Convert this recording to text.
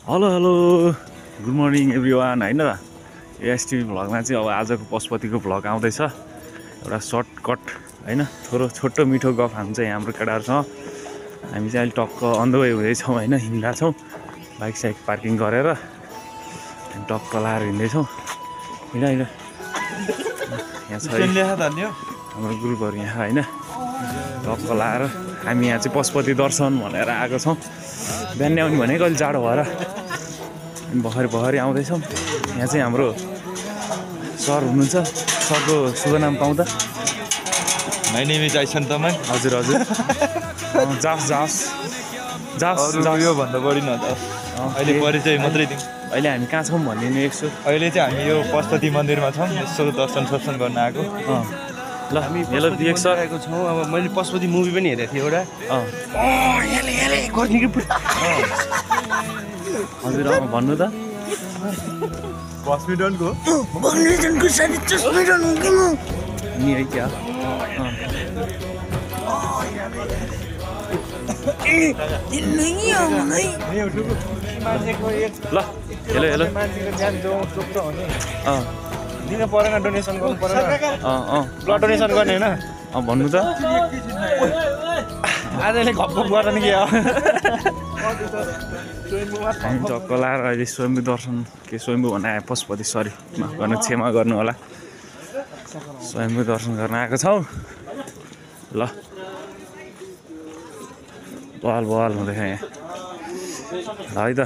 Hello hello good morning everyone होइन STV भ्लगमा चाहिँ अब आजको पशुपतिको भ्लग आउँदैछ। एउटा सर्टकट होइन थोरो छोटो मिठो गफ हामी चाहिँ हाम्रो केटाहरूसँग हामी चाहिँ अहिले टक्क अन द वे हुँदैछौँ होइन, हिँड्दा छौँ बाइक साइक पार्किङ गरेर हामी टक्क लाएर हिँड्दैछौँ। हिँड हिँड यहाँ छ हाम्रो ग्रुपहरू यहाँ होइन, टक्क लाएर हामी यहाँ चाहिँ पशुपति दर्शन भनेर आएको छौँ। बिहान आउने भनेको अहिले जाडो भएर भर्खरै भर्खरै आउँदैछौँ। यहाँ चाहिँ हाम्रो सर हुनुहुन्छ, सरको शुभ नाम पाउँदा My name is Aishan Taman. हजुर हजुर जास जास जास यो भन्दा बढी न त अहिले परिचय मात्रै दिउँ। अहिले हामी कहाँ छौँ भनिदिनु एकछिन। अहिले चाहिँ हामी यो पशुपति मन्दिरमा छौँ, यसो दर्शन सर्शन गर्न आएको। ल हेलो विवेक सर आएको छौँ। अब मैले पशुपति मुभी पनि हेरेको थिएँ एउटा। हजुर भन्नु त हस्पिटलको नि है क्या ल हेलो हेलो दिन परेन, डोनेसन गर्नु परेन। ब्लड डोनेसन गर्ने होइन भन्नु त आजले घप्प गरेर नि के हो। हामी टक्क लाएर अहिले स्वयम्भू दर्शन के स्वयम्भू भन्न आयो पशुपति, सरी माफ गर्नु, क्षमा गर्नु होला, स्वयम्भू दर्शन गर्न आएको छौँ। ल बल बल हुँदैछ यहाँ है त।